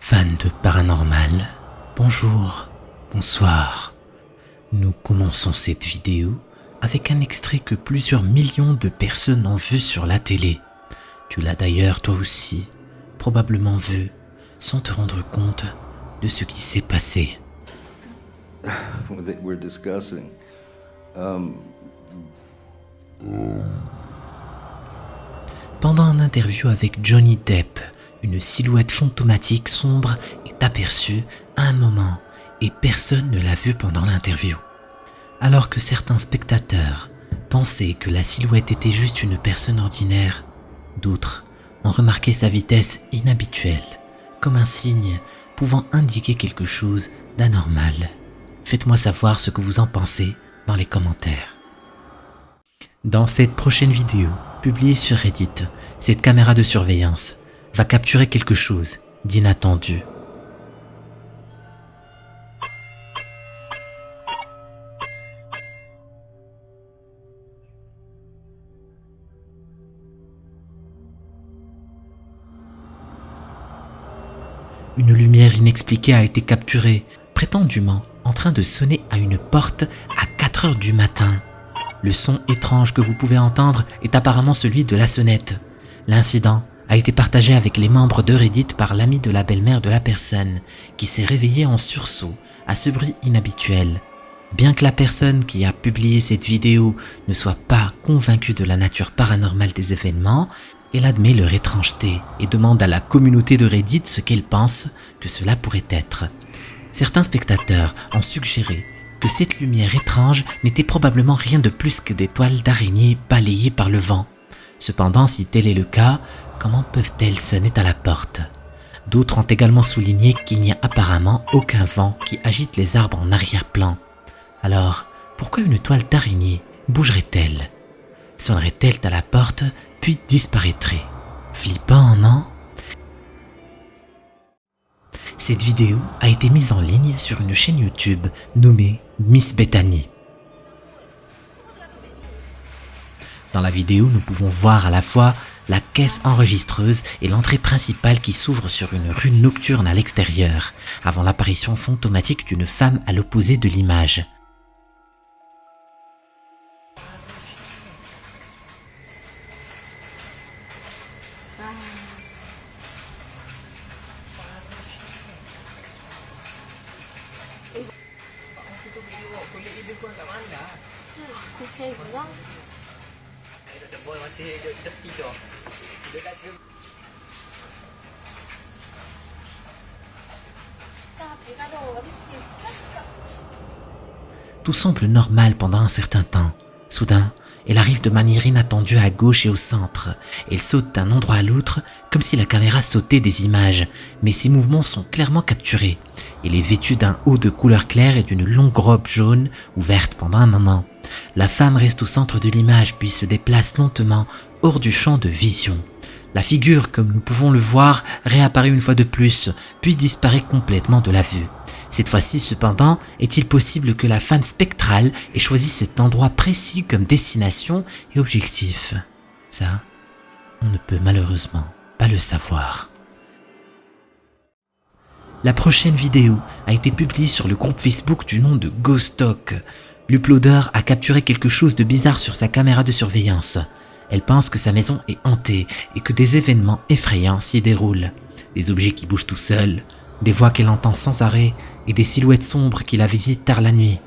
Fans de paranormal, bonjour, bonsoir. Nous commençons cette vidéo avec un extrait que plusieurs millions de personnes ont vu sur la télé. Tu l'as d'ailleurs toi aussi probablement vu sans te rendre compte de ce qui s'est passé. We're discussing. Pendant une interview avec Johnny Depp, une silhouette fantomatique sombre est aperçue à un moment et personne ne l'a vue pendant l'interview. Alors que certains spectateurs pensaient que la silhouette était juste une personne ordinaire, d'autres ont remarqué sa vitesse inhabituelle, comme un signe pouvant indiquer quelque chose d'anormal. Faites-moi savoir ce que vous en pensez dans les commentaires. Dans cette prochaine vidéo, publiée sur Reddit, cette caméra de surveillance va capturer quelque chose d'inattendu. Une lumière inexpliquée a été capturée, prétendument en train de sonner à une porte à 4 heures du matin. Le son étrange que vous pouvez entendre est apparemment celui de la sonnette. L'incident a été partagé avec les membres de Reddit par l'ami de la belle-mère de la personne, qui s'est réveillé en sursaut à ce bruit inhabituel. Bien que la personne qui a publié cette vidéo ne soit pas convaincue de la nature paranormale des événements, elle admet leur étrangeté et demande à la communauté de Reddit ce qu'elle pense que cela pourrait être. Certains spectateurs ont suggéré que cette lumière étrange n'était probablement rien de plus que des toiles d'araignée balayées par le vent. Cependant, si tel est le cas, comment peuvent-elles sonner à la porte? D'autres ont également souligné qu'il n'y a apparemment aucun vent qui agite les arbres en arrière-plan. Alors, pourquoi une toile d'araignée bougerait-elle? Sonnerait-elle à la porte, puis disparaîtrait? Flippant, non? Cette vidéo a été mise en ligne sur une chaîne YouTube nommée Miss Bethany. Dans la vidéo, nous pouvons voir à la fois la caisse enregistreuse et l'entrée principale qui s'ouvre sur une rue nocturne à l'extérieur, avant l'apparition fantomatique d'une femme à l'opposé de l'image. Situ beliau kulit dia pun kat mana? Okey pula. Dia boy masih duduk tepi tu. Dekat situ. Tapi kalau habis ni Tout semble normal pendant un certain temps. Soudain, elle arrive de manière inattendue à gauche et au centre. Elle saute d'un endroit à l'autre comme si la caméra sautait des images, mais ses mouvements sont clairement capturés. Elle est vêtue d'un haut de couleur claire et d'une longue robe jaune ou verte pendant un moment. La femme reste au centre de l'image puis se déplace lentement hors du champ de vision. La figure, comme nous pouvons le voir, réapparaît une fois de plus, puis disparaît complètement de la vue. Cette fois-ci, cependant, est-il possible que la femme spectrale ait choisi cet endroit précis comme destination et objectif? Ça, on ne peut malheureusement pas le savoir. La prochaine vidéo a été publiée sur le groupe Facebook du nom de Ghost Talk. L'uploader a capturé quelque chose de bizarre sur sa caméra de surveillance. Elle pense que sa maison est hantée et que des événements effrayants s'y déroulent. Des objets qui bougent tout seuls, des voix qu'elle entend sans arrêt et des silhouettes sombres qui la visitent tard la nuit.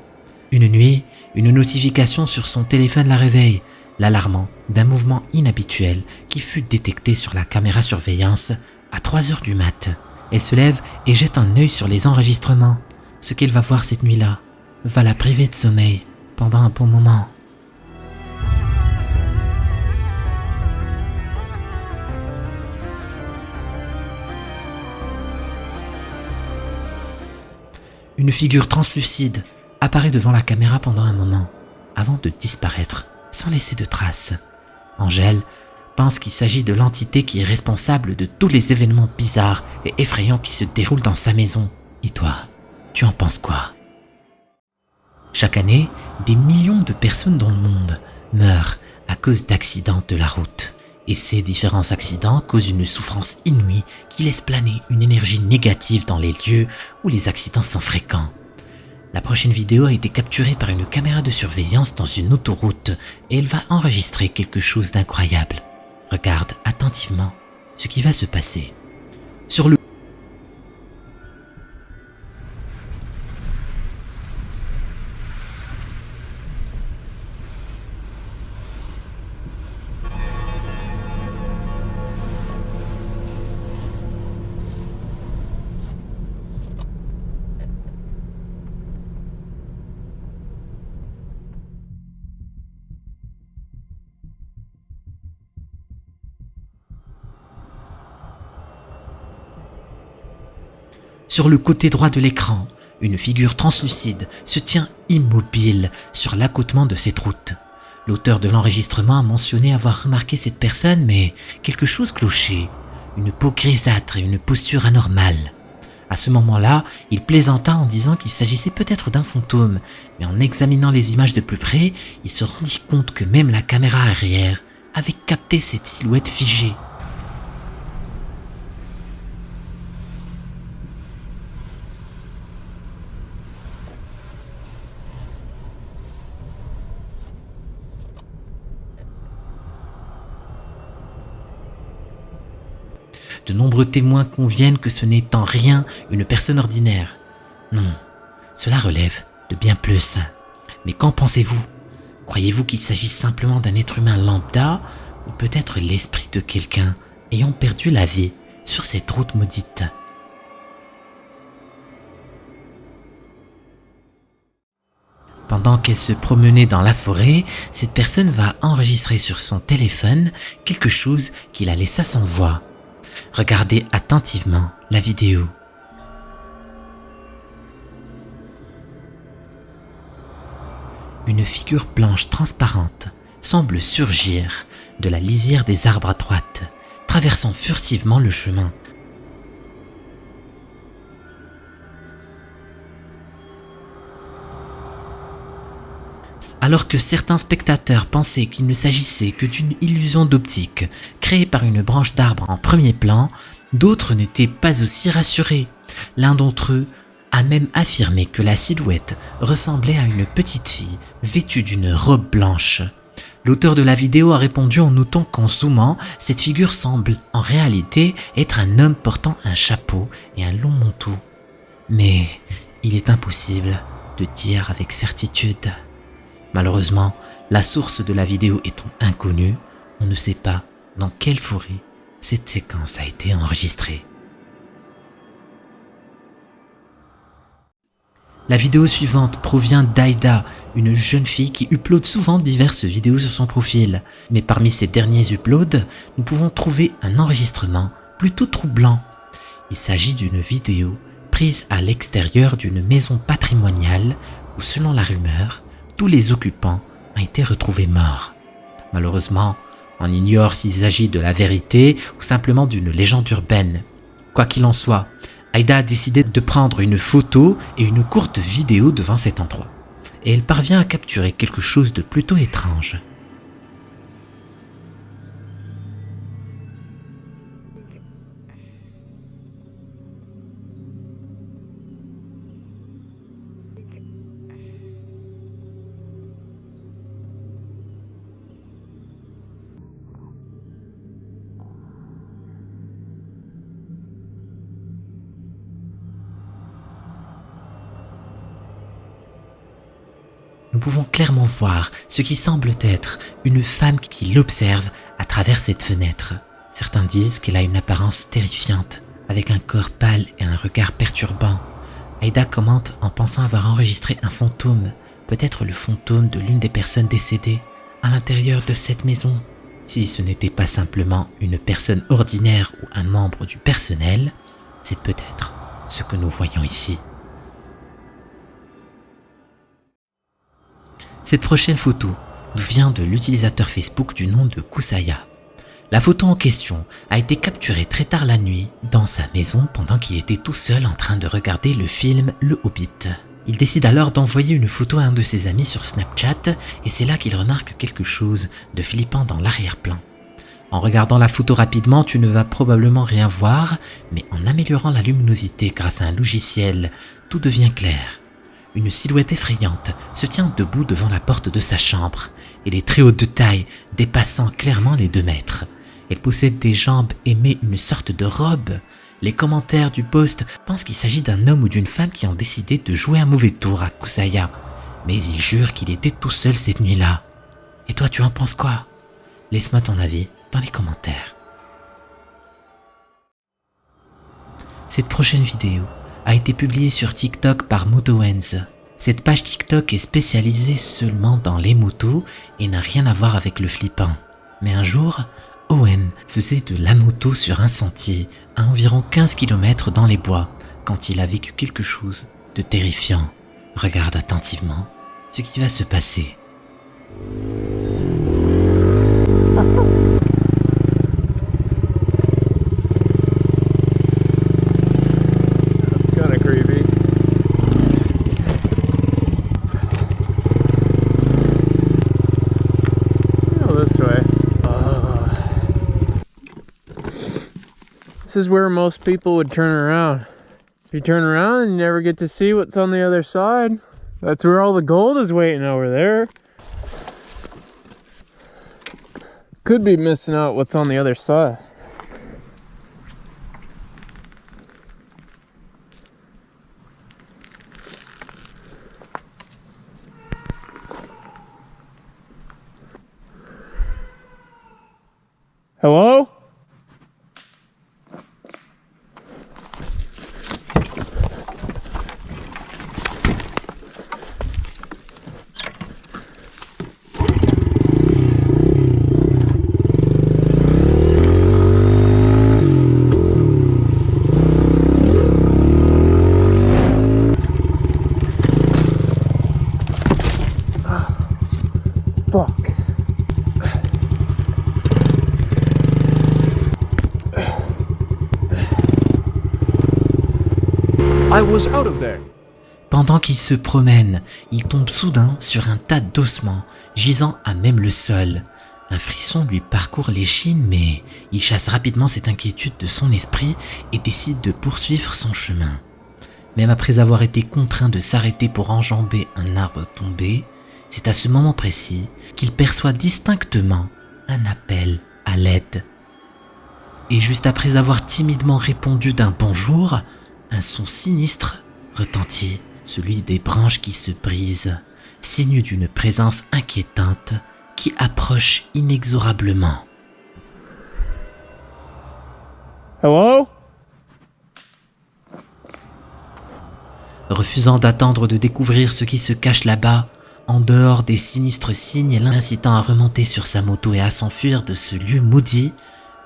Une nuit, une notification sur son téléphone la réveille, l'alarmant d'un mouvement inhabituel qui fut détecté sur la caméra surveillance à 3 heures du mat'. Elle se lève et jette un œil sur les enregistrements. Ce qu'elle va voir cette nuit-là va la priver de sommeil pendant un bon moment. Une figure translucide apparaît devant la caméra pendant un moment, avant de disparaître sans laisser de traces. Angèle pense qu'il s'agit de l'entité qui est responsable de tous les événements bizarres et effrayants qui se déroulent dans sa maison. Et toi, tu en penses quoi? Chaque année, des millions de personnes dans le monde meurent à cause d'accidents de la route. Et ces différents accidents causent une souffrance inouïe qui laisse planer une énergie négative dans les lieux où les accidents sont fréquents. La prochaine vidéo a été capturée par une caméra de surveillance dans une autoroute et elle va enregistrer quelque chose d'incroyable. Regarde attentivement ce qui va se passer. Sur le Sur le côté droit de l'écran, une figure translucide se tient immobile sur l'accotement de cette route. L'auteur de l'enregistrement a mentionné avoir remarqué cette personne, mais quelque chose clochait. Une peau grisâtre et une posture anormale. À ce moment-là, il plaisanta en disant qu'il s'agissait peut-être d'un fantôme, mais en examinant les images de plus près, il se rendit compte que même la caméra arrière avait capté cette silhouette figée. De nombreux témoins conviennent que ce n'est en rien une personne ordinaire. Non, cela relève de bien plus. Mais qu'en pensez-vous? Croyez-vous qu'il s'agisse simplement d'un être humain lambda ou peut-être l'esprit de quelqu'un ayant perdu la vie sur cette route maudite? Pendant qu'elle se promenait dans la forêt, cette personne va enregistrer sur son téléphone quelque chose qui la laissa sans voix. Regardez attentivement la vidéo. Une figure blanche transparente semble surgir de la lisière des arbres à droite, traversant furtivement le chemin. Alors que certains spectateurs pensaient qu'il ne s'agissait que d'une illusion d'optique créée par une branche d'arbre en premier plan, d'autres n'étaient pas aussi rassurés. L'un d'entre eux a même affirmé que la silhouette ressemblait à une petite fille vêtue d'une robe blanche. L'auteur de la vidéo a répondu en notant qu'en zoomant, cette figure semble en réalité être un homme portant un chapeau et un long manteau. Mais il est impossible de dire avec certitude. Malheureusement, la source de la vidéo étant inconnue, on ne sait pas dans quelle forêt cette séquence a été enregistrée. La vidéo suivante provient d'Aïda, une jeune fille qui upload souvent diverses vidéos sur son profil. Mais parmi ces derniers uploads, nous pouvons trouver un enregistrement plutôt troublant. Il s'agit d'une vidéo prise à l'extérieur d'une maison patrimoniale où, selon la rumeur, tous les occupants ont été retrouvés morts. Malheureusement, on ignore s'il s'agit de la vérité ou simplement d'une légende urbaine. Quoi qu'il en soit, Aïda a décidé de prendre une photo et une courte vidéo devant cet endroit. Et elle parvient à capturer quelque chose de plutôt étrange. Nous pouvons clairement voir ce qui semble être une femme qui l'observe à travers cette fenêtre. Certains disent qu'elle a une apparence terrifiante, avec un corps pâle et un regard perturbant. Aïda commente en pensant avoir enregistré un fantôme, peut-être le fantôme de l'une des personnes décédées, à l'intérieur de cette maison. Si ce n'était pas simplement une personne ordinaire ou un membre du personnel, c'est peut-être ce que nous voyons ici. Cette prochaine photo nous vient de l'utilisateur Facebook du nom de Kusaya. La photo en question a été capturée très tard la nuit dans sa maison pendant qu'il était tout seul en train de regarder le film Le Hobbit. Il décide alors d'envoyer une photo à un de ses amis sur Snapchat et c'est là qu'il remarque quelque chose de flippant dans l'arrière-plan. En regardant la photo rapidement, tu ne vas probablement rien voir, mais en améliorant la luminosité grâce à un logiciel, tout devient clair. Une silhouette effrayante se tient debout devant la porte de sa chambre. Elle est très haute de taille, dépassant clairement les 2 mètres. Elle possède des jambes et met une sorte de robe. Les commentaires du post pensent qu'il s'agit d'un homme ou d'une femme qui ont décidé de jouer un mauvais tour à Kusaya, mais ils jurent qu'il était tout seul cette nuit-là. Et toi, tu en penses quoi? Laisse-moi ton avis dans les commentaires. Cette prochaine vidéo a été publiée sur TikTok par MotoWens. Cette page TikTok est spécialisée seulement dans les motos et n'a rien à voir avec le flippant. Mais un jour, Owen faisait de la moto sur un sentier à environ 15 km dans les bois quand il a vécu quelque chose de terrifiant. Regarde attentivement ce qui va se passer. This is where most people would turn around. If you turn around, you never get to see what's on the other side. That's where all the gold is waiting over there. Could be missing out what's on the other side. Hello? Fuck. I was out of there. Pendant qu'il se promène, il tombe soudain sur un tas d'ossements gisant à même le sol. Un frisson lui parcourt l'échine, mais il chasse rapidement cette inquiétude de son esprit et décide de poursuivre son chemin. Même après avoir été contraint de s'arrêter pour enjamber un arbre tombé, c'est à ce moment précis qu'il perçoit distinctement un appel à l'aide. Et juste après avoir timidement répondu d'un bonjour, un son sinistre retentit, celui des branches qui se brisent, signe d'une présence inquiétante qui approche inexorablement. Hello? Refusant d'attendre de découvrir ce qui se cache là-bas, en dehors des sinistres signes l'incitant à remonter sur sa moto et à s'enfuir de ce lieu maudit,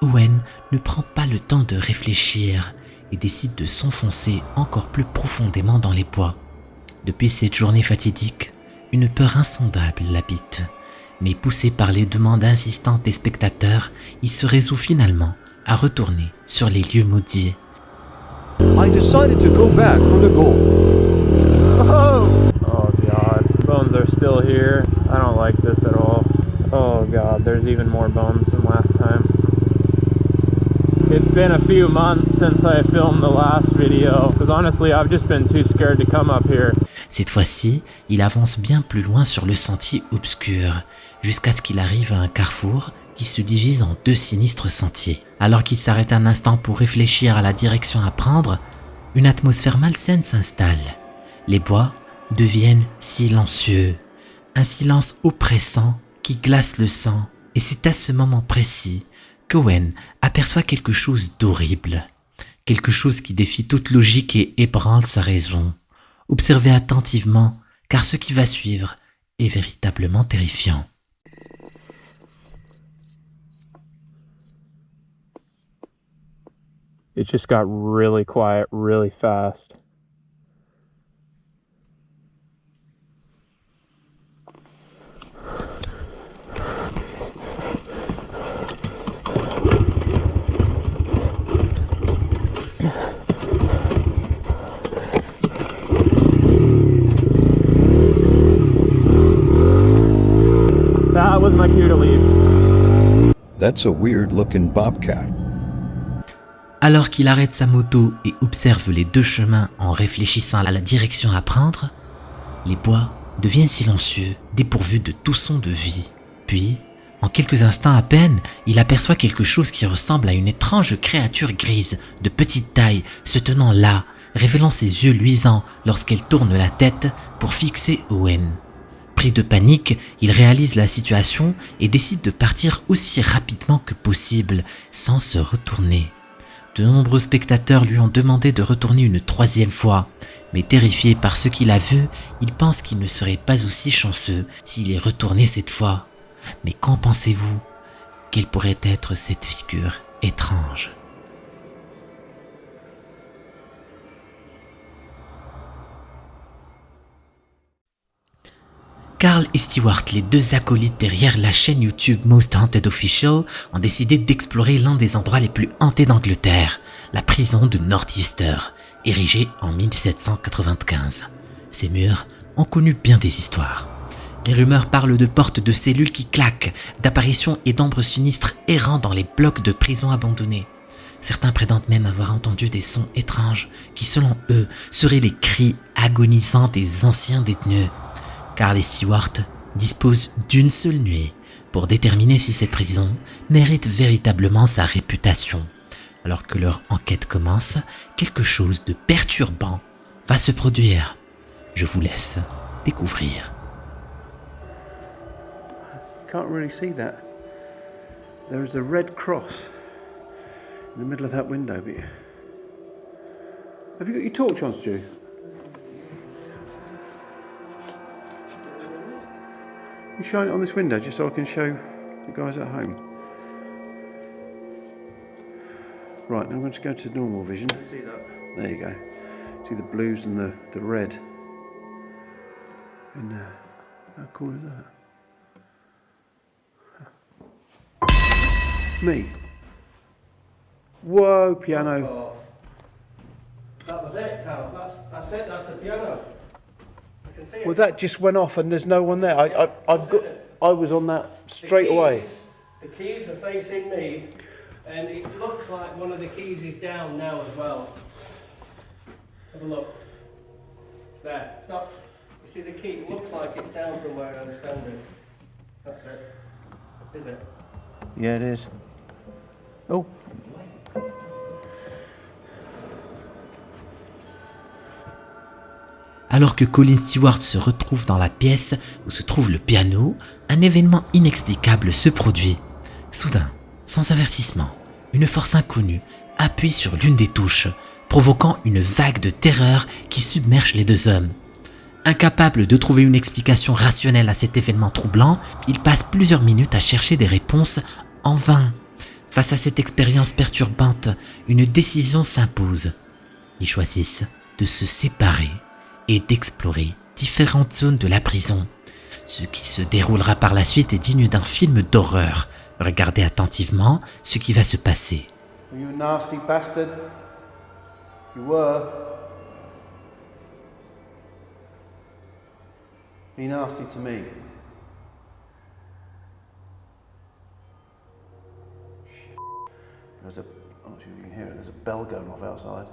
Owen ne prend pas le temps de réfléchir et décide de s'enfoncer encore plus profondément dans les bois. Depuis cette journée fatidique, une peur insondable l'habite, mais poussé par les demandes insistantes des spectateurs, il se résout finalement à retourner sur les lieux maudits. I decided to go back for the gold. Oh! Oh god, bones are still here. I don't like this at all. Oh god, there's even more bones than last time. It's been a few months since I filmed the last video, because honestly I've just been too scared to come up here. Cette fois-ci, il avance bien plus loin sur le sentier obscur, jusqu'à ce qu'il arrive à un carrefour qui se divise en 2 sinistres sentiers. Alors qu'il s'arrête un instant pour réfléchir à la direction à prendre, une atmosphère malsaine s'installe. Les bois deviennent silencieux, un silence oppressant qui glace le sang, et c'est à ce moment précis qu'Owen aperçoit quelque chose d'horrible, quelque chose qui défie toute logique et ébranle sa raison. Observez attentivement, car ce qui va suivre est véritablement terrifiant. It just got really quiet really fast. That was my cue to leave. That's a weird looking bobcat. Alors qu'il arrête sa moto et observe les deux chemins en réfléchissant à la direction à prendre, les bois deviennent silencieux, dépourvus de tout son de vie. Puis, en quelques instants à peine, il aperçoit quelque chose qui ressemble à une étrange créature grise, de petite taille, se tenant là, révélant ses yeux luisants lorsqu'elle tourne la tête pour fixer Owen. Pris de panique, il réalise la situation et décide de partir aussi rapidement que possible, sans se retourner. De nombreux spectateurs lui ont demandé de retourner une troisième fois, mais terrifié par ce qu'il a vu, il pense qu'il ne serait pas aussi chanceux s'il est retourné cette fois. Mais qu'en pensez-vous? Quelle pourrait être cette figure étrange? Carl et Stewart, les deux acolytes derrière la chaîne YouTube Most Haunted Official, ont décidé d'explorer l'un des endroits les plus hantés d'Angleterre, la prison de Northeaster, érigée en 1795. Ces murs ont connu bien des histoires. Les rumeurs parlent de portes de cellules qui claquent, d'apparitions et d'ombres sinistres errant dans les blocs de prison abandonnés. Certains prétendent même avoir entendu des sons étranges qui, selon eux, seraient les cris agonisants des anciens détenus. Carl et Stewart disposent d'une seule nuit pour déterminer si cette prison mérite véritablement sa réputation. Alors que leur enquête commence, quelque chose de perturbant va se produire. Je vous laisse découvrir. Can't really see that. There is a red cross in the middle of that window. But have you got your torch on, Stu? You shine it on this window just so I can show the guys at home. Right, now I'm going to go to normal vision. See that? There you go. See the blues and the red. And how cool is that? Me. Whoa, piano. That was it, Carl. That's it. That's the piano. I can see it. Well, that just went off and there's no one there. I was on that straight away. The keys are facing me, and it looks like one of the keys is down now as well. Have a look. There. Stop. You see the key? It looks like it's down from where I'm standing. That's it. Is it? Yeah, it is. Oh. Alors que Colin Stewart se retrouve dans la pièce où se trouve le piano, un événement inexplicable se produit. Soudain, sans avertissement, une force inconnue appuie sur l'une des touches, provoquant une vague de terreur qui submerge les deux hommes. Incapable de trouver une explication rationnelle à cet événement troublant, ils passent plusieurs minutes à chercher des réponses en vain. Face à cette expérience perturbante, une décision s'impose. Ils choisissent de se séparer et d'explorer différentes zones de la prison. Ce qui se déroulera par la suite est digne d'un film d'horreur. Regardez attentivement ce qui va se passer. Were you a nasty bastard? You were. Be nasty to me. Shit. There's a, I'm not sure if you can hear it, there's a bell going off outside.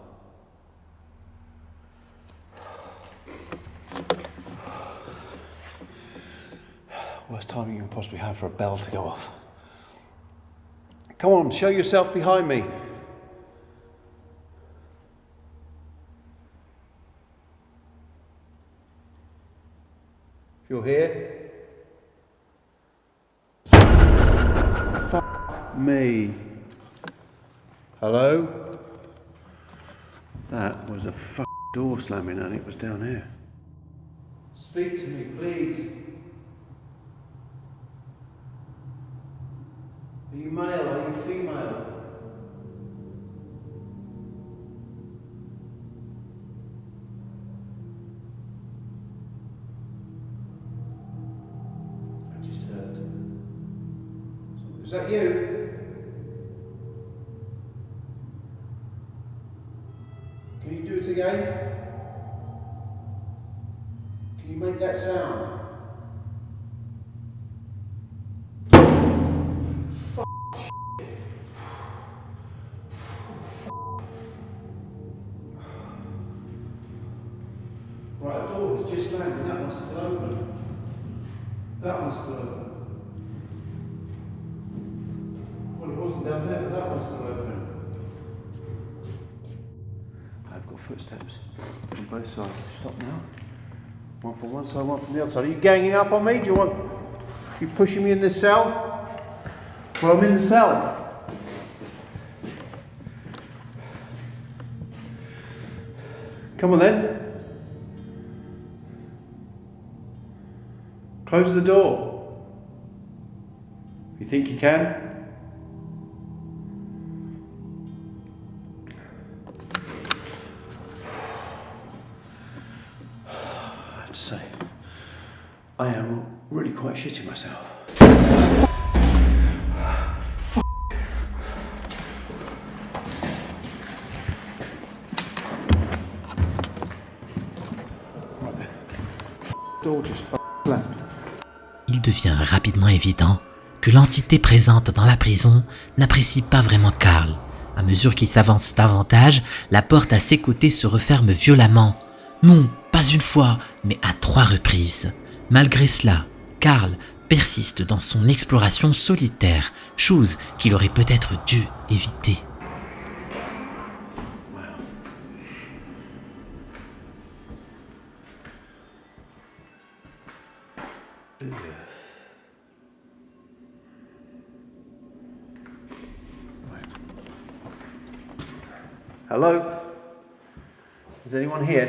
Worst timing you can possibly have for a bell to go off. Come on, show yourself behind me. If you're here. Fuck me. Hello? That was a fucking door slamming and it was down here. Speak to me, please. Are you male? Are you female? I just heard. Is that you? Can you do it again? Can you make that sound? Right, the door has just slammed and that one's still open. That one's still open. Well, it wasn't down there, but that one's still open. I've got footsteps on both sides. Stop now. One from one side, one from the other side. Are you ganging up on me? Do you want... You pushing me in this cell? Well, I'm in the cell. Come on then. Close the door. You think you can? I have to say, I am really quite shitting myself. Right there. Door just slammed. Il devient rapidement évident que l'entité présente dans la prison n'apprécie pas vraiment Carl. À mesure qu'il s'avance davantage, la porte à ses côtés se referme violemment. Non, pas une fois, mais à 3 reprises. Malgré cela, Carl persiste dans son exploration solitaire, chose qu'il aurait peut-être dû éviter. Hello? Is anyone here?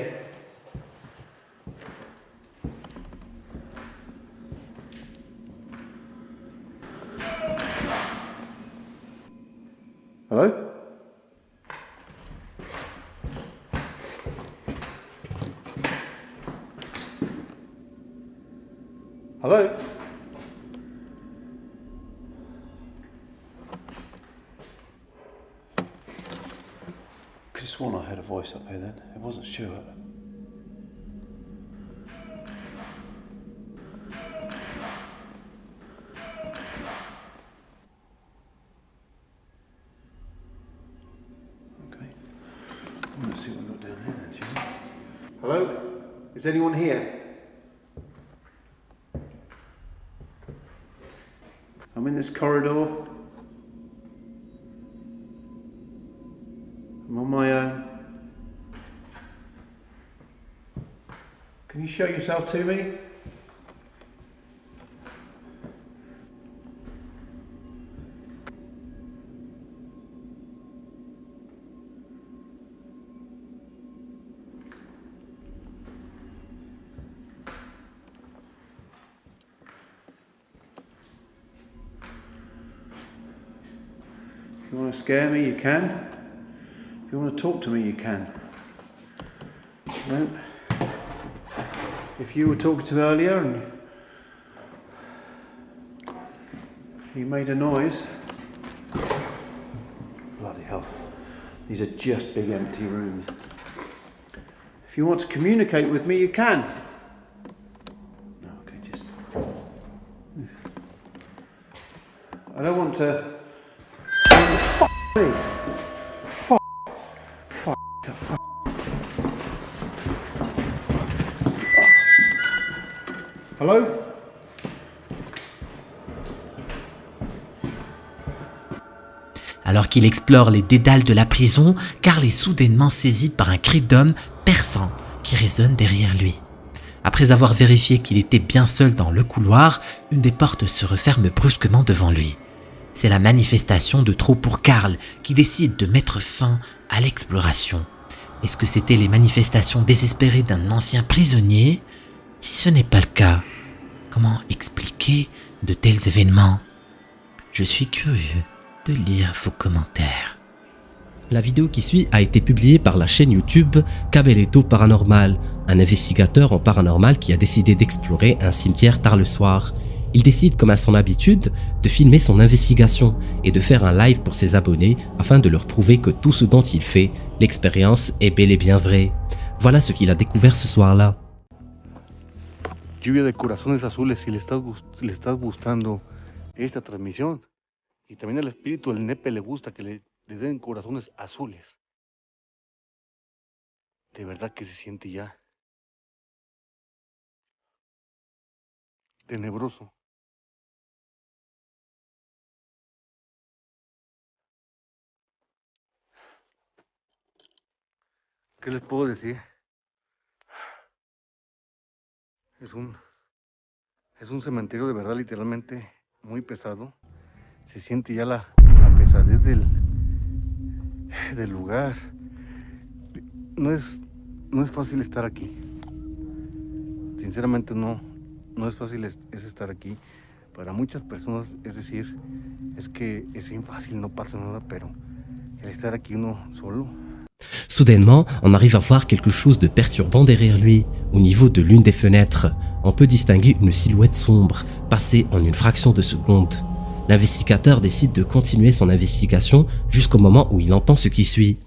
Hello? Hello? Could have sworn I heard a voice up here then. It wasn't Stuart. Okay. Let's see what we've got down here then, shall we? Hello? Is anyone here? I'm in this corridor. I'm on my own. Can you show yourself to me? If you want to scare me, you can. If you want to talk to me, you can. No. If you were talking to me earlier and you made a noise, bloody hell, these are just big empty rooms. If you want to communicate with me, you can. No, okay, just. I don't want to. Fuck me. Fuck. Fuck. Fuck. Hello? Alors qu'il explore les dédales de la prison, Carl est soudainement saisi par un cri d'homme perçant qui résonne derrière lui. Après avoir vérifié qu'il était bien seul dans le couloir, une des portes se referme brusquement devant lui. C'est la manifestation de trop pour Carl qui décide de mettre fin à l'exploration. Est-ce que c'était les manifestations désespérées d'un ancien prisonnier? Si ce n'est pas le cas, comment expliquer de tels événements? Je suis curieux de lire vos commentaires. La vidéo qui suit a été publiée par la chaîne YouTube Cabelletto Paranormal, un investigateur en paranormal qui a décidé d'explorer un cimetière tard le soir. Il décide, comme à son habitude, de filmer son investigation et de faire un live pour ses abonnés afin de leur prouver que tout ce dont il fait, l'expérience est bel et bien vraie. Voilà ce qu'il a découvert ce soir-là. Lluvia de corazones azules, si le estás gustando esta transmisión, y también al espíritu del nepe le gusta que le den corazones azules. De verdad que se siente ya tenebroso. ¿Qué les puedo decir? Es un cementerio de verdad literalmente muy pesado. Se siente ya la pesadez del lugar. No es fácil estar aquí. Sinceramente no es fácil es estar aquí. Para muchas personas, es decir, es que es bien fácil, no pasa nada, pero el estar aquí uno solo. Soudainement, on arrive à voir quelque chose de perturbant derrière lui. Au niveau de l'une des fenêtres, on peut distinguer une silhouette sombre, passée en une fraction de seconde. L'investigateur décide de continuer son investigation jusqu'au moment où il entend ce qui suit.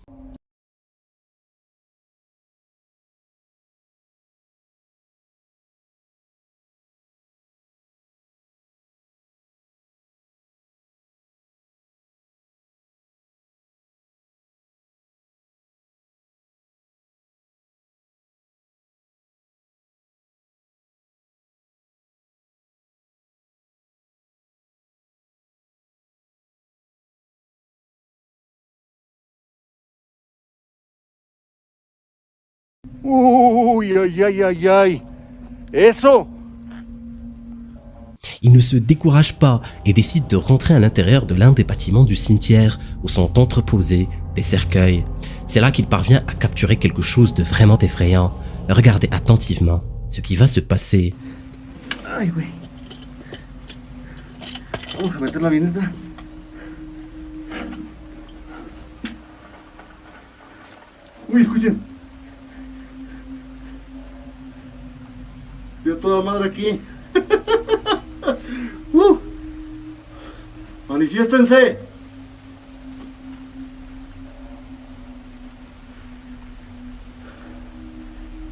Uy, ay, ay, ay, ay. Eso. Il ne se décourage pas et décide de rentrer à l'intérieur de l'un des bâtiments du cimetière où sont entreposés des cercueils. C'est là qu'il parvient à capturer quelque chose de vraiment effrayant. Regardez attentivement ce qui va se passer. Ay, güey. Vamos a meterla bien esta. Uy, escuchen. Veo toda madre aquí. Manifiéstense.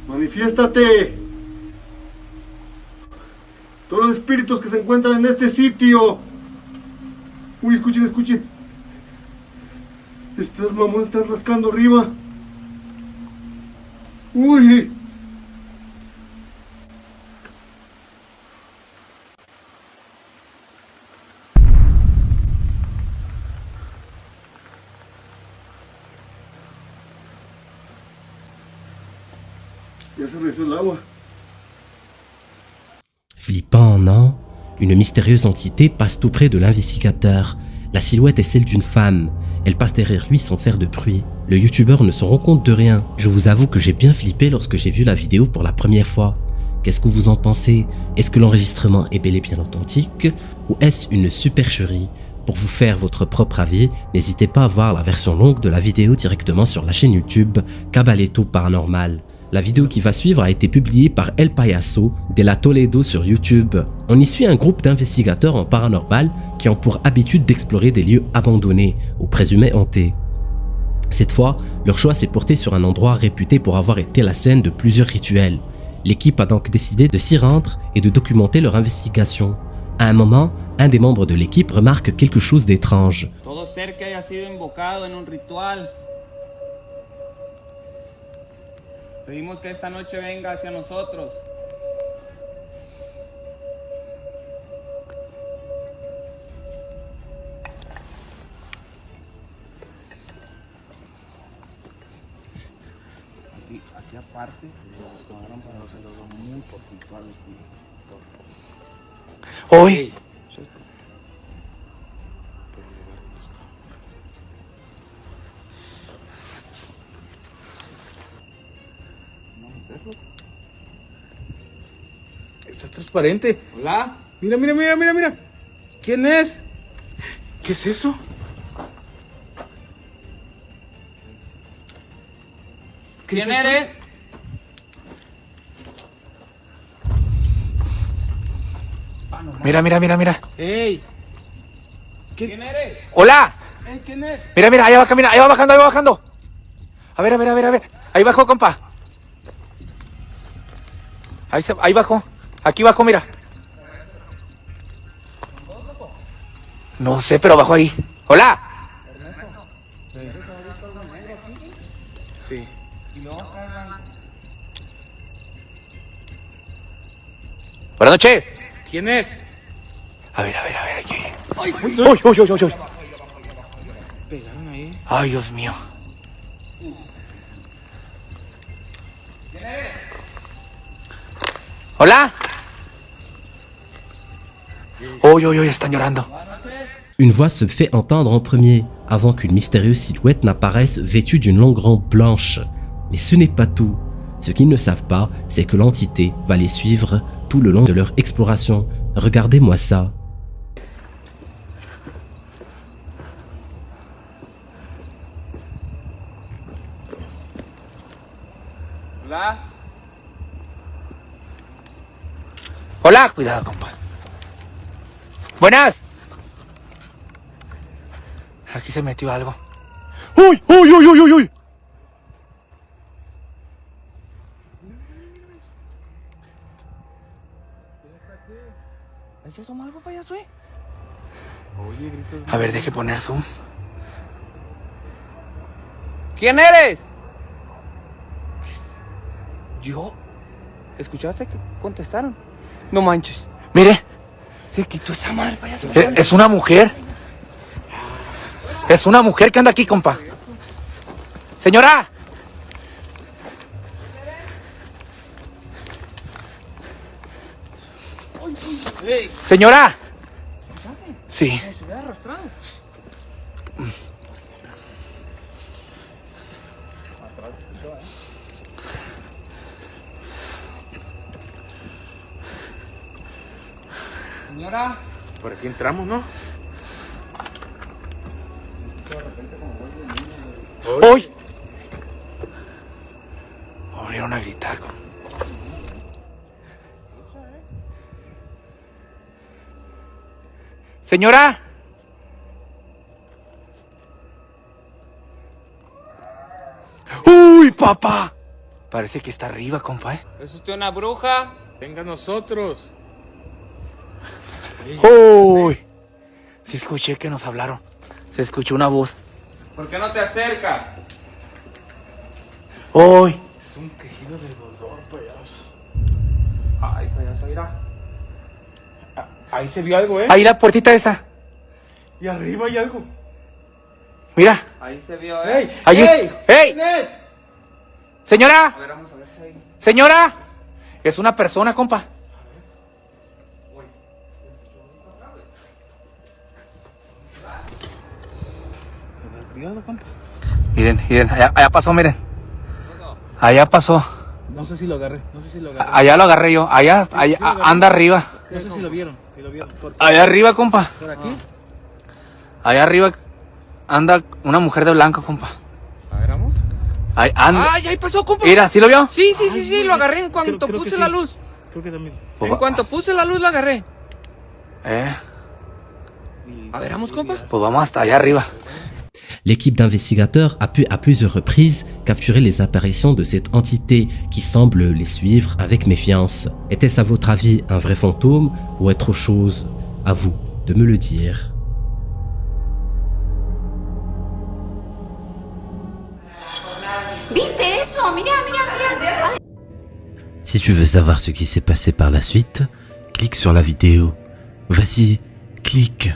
Manifiéstate. Todos los espíritus que se encuentran en este sitio. Uy, escuchen, escuchen. Estas mamones están rascando arriba. Uy. Ya se regresó el agua. Flippant, non? Une mystérieuse entité passe tout près de l'investigateur. La silhouette est celle d'une femme. Elle passe derrière lui sans faire de bruit. Le youtubeur ne se rend compte de rien. Je vous avoue que j'ai bien flippé lorsque j'ai vu la vidéo pour la première fois. Qu'est-ce que vous en pensez? Est-ce que l'enregistrement est bel et bien authentique? Ou est-ce une supercherie? Pour vous faire votre propre avis, n'hésitez pas à voir la version longue de la vidéo directement sur la chaîne YouTube Cabaletto Paranormal. La vidéo qui va suivre a été publiée par El Payaso de la Toledo sur YouTube. On y suit un groupe d'investigateurs en paranormal qui ont pour habitude d'explorer des lieux abandonnés ou présumés hantés. Cette fois, leur choix s'est porté sur un endroit réputé pour avoir été la scène de plusieurs rituels. L'équipe a donc décidé de s'y rendre et de documenter leur investigation. À un moment, un des membres de l'équipe remarque quelque chose d'étrange. Todo ser que haya sido invocado en un ritual. Pedimos que esta noche venga hacia nosotros. Aquí aparte, los tomaron para hacerlo muy poquito al Hoy. Está transparente. Hola. Mira, mira, mira, mira, mira. ¿Quién es? ¿Qué es eso? ¿Qué ¿Quién es eso? eres? Mira, mira, mira, mira. ¡Ey! ¿Quién eres? ¡Hola! Ey, ¿quién es? Mira, mira, ahí va caminando, ahí va bajando, ahí va bajando. A ver, a ver, a ver, a ver. Ahí bajó, compa. Ahí bajó. Aquí bajó, mira. No sé, pero bajó ahí. ¡Hola! Sí. Buenas noches. ¿Quién es? A ver, aquí. ¡Ay! ¡Uy! Pegaron ahí. Ay, Dios mío. ¿Hola? Uy, están llorando. Une voix se fait entendre en premier, avant qu'une mystérieuse silhouette n'apparaisse vêtue d'une longue robe blanche. Mais ce n'est pas tout. Ce qu'ils ne savent pas, c'est que l'entité va les suivre tout le long de leur exploration. Regardez-moi ça. Hola. Hola, cuidado, compa. Buenas. Aquí se metió algo. ¡Uy! ¿Es eso algo, payaso, eh? A ver, deje poner zoom. ¿Quién eres? ¿Yo? ¿Escuchaste que contestaron? No manches. Mire, Se quitó esa madre, payaso. es una mujer. Es una mujer que anda aquí, compa. Señora. Señora. Sí. Se hubiera arrastrado. Señora. Por aquí entramos, ¿no? ¡Uy! Volvieron a gritar. Señora. ¡Uy, papá! Parece que está arriba, compa, ¿eh? ¿Es usted una bruja? Venga nosotros. ¡Uy! Sí escuché que nos hablaron. Se escuchó una voz. ¿Por qué no te acercas? ¡Uy! Es un quejido de dolor, payaso. Ay, payaso, mira. Ahí se vio algo, ¿eh? Ahí la puertita esa. Y arriba hay algo. Mira. Ahí se vio, ¿eh? ¡Ey! Ahí es. ¡Ey! ¿Quién es? Señora. A ver, vamos a ver si hay... Señora. Es una persona, compa. Cuidado, compa. Miren, allá pasó, miren. Allá pasó. No sé si lo agarré. Allá lo agarré yo. Allá anda arriba. No sé si lo vieron. Allá arriba, compa. ¿Por aquí? Allá arriba anda una mujer de blanco, compa. A ver, vamos. Ahí anda. ¡Ay, ahí pasó, compa! Mira, ¿sí lo vio? Sí, lo agarré en cuanto creo que puse sí. la luz. Creo que también. Pues En cuanto puse la luz, la agarré. A ver, vamos, compa. Pues vamos hasta allá arriba. L'équipe d'investigateurs a pu à plusieurs reprises capturer les apparitions de cette entité qui semble les suivre avec méfiance. Était-ce à votre avis un vrai fantôme ou autre chose? À vous de me le dire. ¿Viste eso? Mirá. Si tu veux savoir ce qui s'est passé par la suite, clique sur la vidéo. Vas-y, clique.